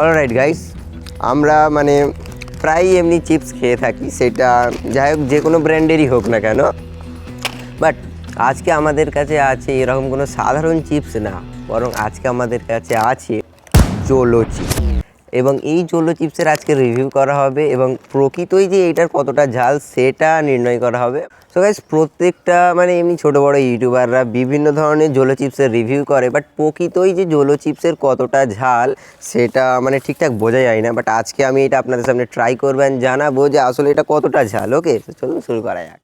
Alright guys, আমরা মানে প্রায় এমনি চিপস খেয়ে থাকি, সেটা যাই হোক যে কোনো ব্র্যান্ডেরই হোক না কেন, বাট আজকে আমাদের কাছে আছে এরকম কোনো সাধারণ চিপস না, বরং আজকে আমাদের কাছে আছে জোলো চিপস। এবং এই জোলো চিপসের আজকে রিভিউ করা হবে এবং প্রকৃতই যে এটার কতটা ঝাল সেটা নির্ণয় করা হবে। সো গাইস, প্রত্যেকটা মানে এমনি ছোটো বড়ো ইউটিউবাররা বিভিন্ন ধরনের জোলো চিপসের রিভিউ করে, বাট প্রকৃতই যে জোলো চিপসের কতটা ঝাল সেটা মানে ঠিকঠাক বোঝা যায় না। বাট আজকে আমি এটা আপনাদের সামনে ট্রাই করবেন, জানাবো যে আসলে এটা কতটা ঝাল। ওকে, চলুন শুরু করা যাক।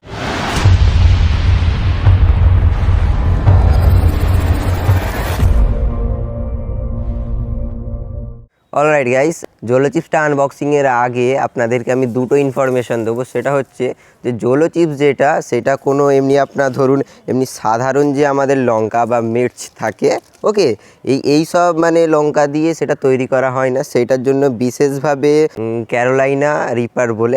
অলরাইট গাইস, জোলো চিপসটা আনবক্সিংয়ের আগে আপনাদেরকে আমি দুটো ইনফরমেশান দেবো। সেটা হচ্ছে যে জোলো চিপস যেটা, সেটা কোনো এমনি আপনার ধরুন এমনি সাধারণ যে আমাদের লঙ্কা বা মির্চ থাকে, ওকে, এই সব মানে লঙ্কা দিয়ে সেটা তৈরি করা হয় না। সেটার জন্য বিশেষভাবে ক্যারোলাইনা রিপার বলে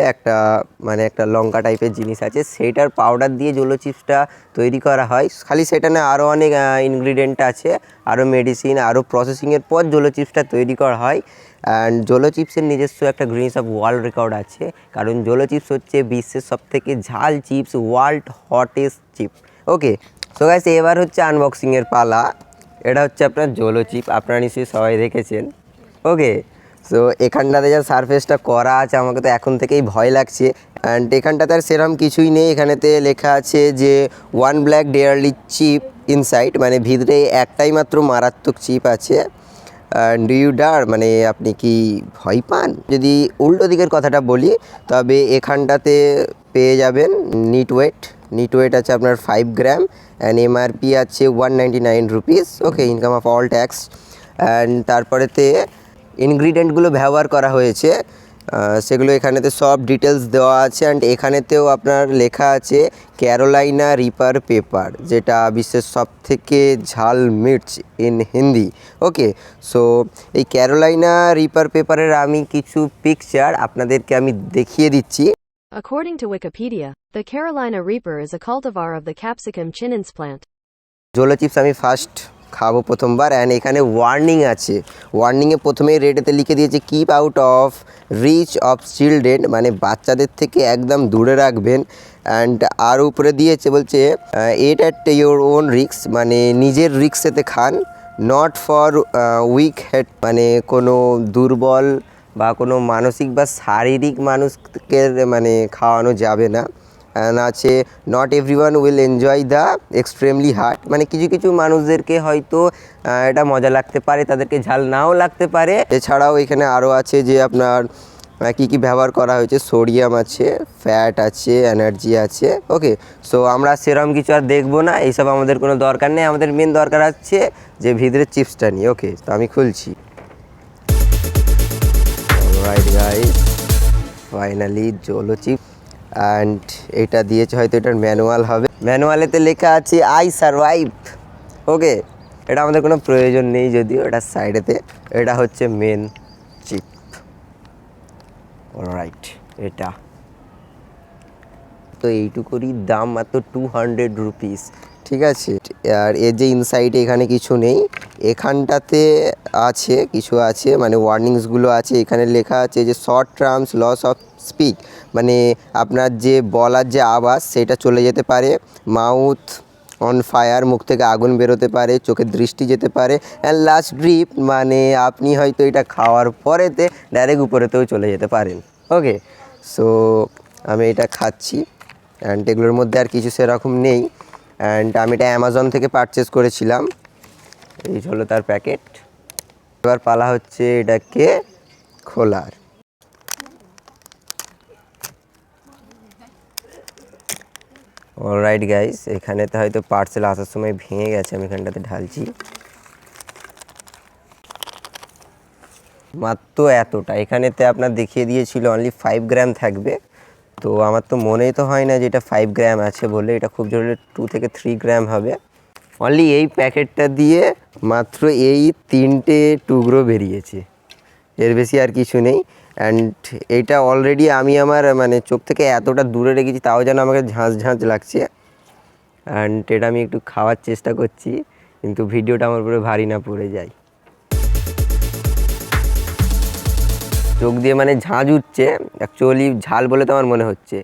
একটা লঙ্কা টাইপের জিনিস আছে, সেইটার পাউডার দিয়ে জোলো চিপসটা তৈরি করা হয়। খালি সেটা না, আরও অনেক ইনগ্রিডিয়েন্ট আছে, আরও মেডিসিন, আরও প্রসেসিংয়ের পর জোলো চিপসটা তৈরি করা হয়। অ্যান্ড জোলো চিপসের নিজস্ব একটা গ্রিনিস অফ ওয়ার্ল্ড রেকর্ড আছে, কারণ জোলো চিপস হচ্ছে বিশ্বের সবথেকে ঝাল চিপস, ওয়ার্ল্ড হটেস্ট চিপস। ওকে, সো গাইস, এবার হচ্ছে আনবক্সিংয়ের পালা। এটা হচ্ছে আপনার জোলো চিপ, আপনারা নিশ্চয়ই সবাই দেখেছেন। ওকে, সো এখানটাতে যা সারফেসটা করা আছে আমাকে তো এখন থেকেই ভয় লাগছে। অ্যান্ড এখানটাতে আর সেরকম কিছুই নেই, এখানেতে লেখা আছে যে ওয়ান ব্ল্যাক ডেয়ারলি চিপ ইনসাইড, মানে ভিতরে একটাই মাত্র মারাত্মক চিপ আছে। ডু ইউ ডার, মানে আপনি কি ভয় পান? যদি উল্টো দিকের কথাটা বলি, তবে এখানটাতে পেয়ে যাবেন নিট ওয়েট আছে আপনার 5 গ্রাম, অ্যান্ড এমআরপি আছে 199 rupees. Okay, income of all tax. And তারপরেতে ইনগ্রিডিয়েন্টগুলো ব্যবহার করা হয়েছে, সেগুলো এখানেতে সব ডিটেলস দেওয়া আছে। অ্যান্ড এখানেতেও আপনার লেখা আছে ক্যারোলাইনা রিপার পেপার, যেটা বিশ্বের সবথেকে ঝাল মির্চ ইন হিন্দি। ওকে, সো এই ক্যারোলাইনা রিপার পেপারের আমি কিছু পিকচার আপনাদেরকে আমি দেখিয়ে দিচ্ছি। According to Wikipedia, the Carolina Reaper is a cultivar of the Capsicum chinense plant. Zolo chips আমি ফার্স্ট খাবো প্রথমবার, অ্যান্ড এখানে ওয়ার্নিং আছে। ওয়ার্নিংয়ে প্রথমেই রেডেতে লিখে দিয়েছে keep out of reach of children, মানে বাচ্চাদের থেকে একদম দূরে রাখবেন। অ্যান্ড আর উপরে দিয়েছে বলছে এট অ্যাট ইউর ওন রিক্স, মানে নিজের রিক্সেতে খান। নট ফর উইক হেড, মানে কোনো দুর্বল বা কোনো মানসিক বা শারীরিক মানুষকে মানে খাওয়ানো যাবে না। আছে not everyone will enjoy the extremely hard, মানে কিছু কিছু মানুষদেরকে হয়তো এটা মজা লাগতে পারে, তাদেরকে ঝাল নাও লাগতে পারে। এছাড়াও এখানে আরও আছে যে আপনার কী কী ব্যবহার করা হয়েছে, সোডিয়াম আছে, ফ্যাট আছে, এনার্জি আছে। ওকে, সো আমরা সেরকম কিছু আর দেখবো না, এইসব আমাদের কোনো দরকার নেই। আমাদের মেন দরকার আছে যে ভিতরে চিপসটা নিয়ে। ওকে, তো আমি খুলছি। Alright guys, finally Zolo chips. And এটা দিয়েছে, হয়তো এটার ম্যানুয়াল হবে। ম্যানুয়ালেতে লেখা আছে আই সারভাইভ। ওকে, এটা আমাদের কোনো প্রয়োজন নেই, যদিও এটা সাইডেতে। এটা হচ্ছে মেন চিপ। অলরাইট, এটা তো এইটুকুরই দাম মাত্র 200 রুপিস, ঠিক আছে। আর এর যে ইনসাইডে এখানে কিছু নেই, এখানটাতে আছে কিছু আছে, মানে ওয়ার্নিংসগুলো আছে। এখানে লেখা আছে যে short terms loss of speak, মানে আপনার যে বলার যে আওয়াজ সেটা চলে যেতে পারে। মাউথ অন ফায়ার, মুখ থেকে আগুন বেরোতে পারে, চোখের দৃষ্টি যেতে পারে। অ্যান্ড লাস্ট ড্রিপ, মানে আপনি হয়তো এটা খাওয়ার পরেতে ডাইরেক্ট উপরেতেও চলে যেতে পারেন। ওকে, সো আমি এটা খাচ্ছি। অ্যান্ড এগুলোর মধ্যে আর কিছু সেরকম নেই। অ্যান্ড আমি এটা অ্যামাজন থেকে পারচেস করেছিলাম। এই হলো তার প্যাকেট। এবার পালা হচ্ছে এটাকে খোলার। অলরাইট গাইস, এখানেতে হয়তো পার্সেল আসার সময় ভেঙে গেছে, আমি এখানটাতে ঢালছি। মাত্র এতটা, এখানেতে আপনার দেখিয়ে দিয়েছিল অনলি 5 গ্রাম থাকবে, তো আমার তো মনেই তো হয় না যে এটা 5 গ্রাম আছে বলে। এটা খুব জোরে 2 থেকে 3 গ্রাম হবে। অনলি এই প্যাকেটটা দিয়ে মাত্র এই 3টে টুকরো বেরিয়েছে, এর বেশি আর কিছু নেই। অ্যান্ড এটা অলরেডি আমি আমার মানে চোখ থেকে এতটা দূরে রেখেছি, তাও যেন আমাকে ঝাঁঝ লাগছে। অ্যান্ড এটা আমি একটু খাওয়ার চেষ্টা করছি, কিন্তু ভিডিওটা আমার উপরে ভারী না পড়ে যায়। চোখ দিয়ে মানে ঝাঁঝ উঠছে, অ্যাকচুয়ালি ঝাল বলে তো আমার মনে হচ্ছে।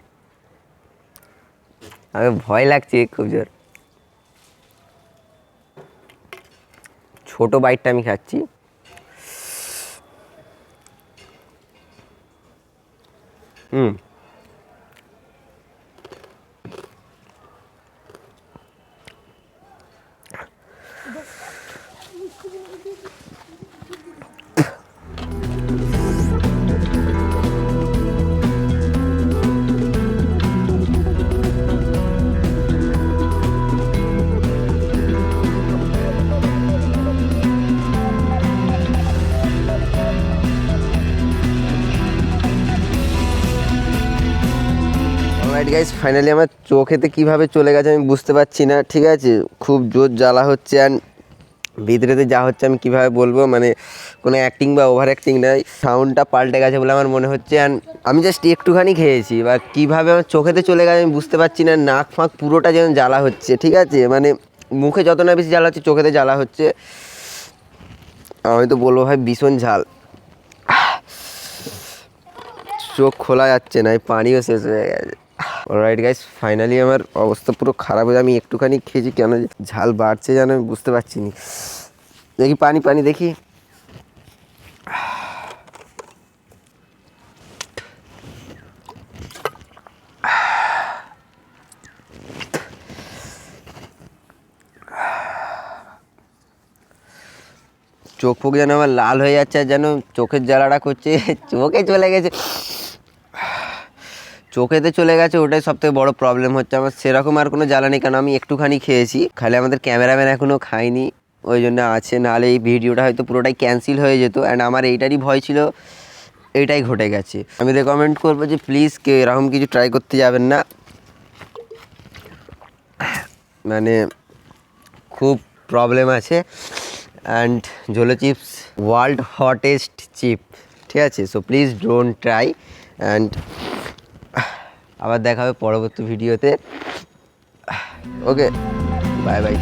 আমি ভয় লাগছে খুব জোর। ছোট বাইটটা আমি খাচ্ছি। অলরাইট গাইস, ফাইনালি আমার চোখেতে কীভাবে চলে গেছে আমি বুঝতে পারছি না, ঠিক আছে। খুব জোর জ্বালা হচ্ছে, অ্যান্ড ভিতরেতে যা হচ্ছে আমি কীভাবে বলবো, মানে কোনো অ্যাক্টিং বা ওভার অ্যাক্টিং নয়, সাউন্ডটা পাল্টে গেছে বলে আমার মনে হচ্ছে। অ্যান্ড আমি জাস্ট একটুখানি খেয়েছি, বা কীভাবে আমার চোখেতে চলে গেছে আমি বুঝতে পারছি না। নাক ফাঁক পুরোটা যেন জ্বালা হচ্ছে, ঠিক আছে, মানে মুখে যত না বেশি জ্বালা হচ্ছে চোখেতে জ্বালা হচ্ছে। আমি তো বলবো ভাই ভীষণ ঝাল, চোখ খোলা যাচ্ছে না, পানিও শেষ হয়ে গেছে। অলরাইট গাইস, ফাইনালি আমার অবস্থা পুরো খারাপ হয়ে, আমি একটুখানি খেয়েছি, কেন ঝাল বাড়ছে যেন আমি বুঝতে পারছি না। দেখি পানি পানি দেখি। চোখ ফোক যেন আমার লাল হয়ে যাচ্ছে, আর যেন চোখের জ্বালাটা করছে, চোখে চলে গেছে, চোখেতে চলে গেছে, ওটাই সবথেকে বড় প্রবলেম হচ্ছে আমার। সেরকম আর কোনো জ্বালা নেই, কারণ আমি একটুখানি খেয়েছি, খালি আমাদের ক্যামেরাম্যান এখনও খায়নি, ওই জন্য আছে, নাহলে এই ভিডিওটা হয়তো পুরোটাই ক্যান্সেল হয়ে যেত। অ্যান্ড আমার এইটারই ভয় ছিল, এইটাই ঘটে গেছে। আমি রেকমেন্ড করবো যে প্লিজ কেউ এরকম কিছু ট্রাই করতে যাবেন না, মানে খুব প্রবলেম আছে। And Jolo chips world hottest chip, ঠিক আছে। So please don't try. And আবার দেখা হবে পরবর্তী ভিডিওতে। Okay, bye by.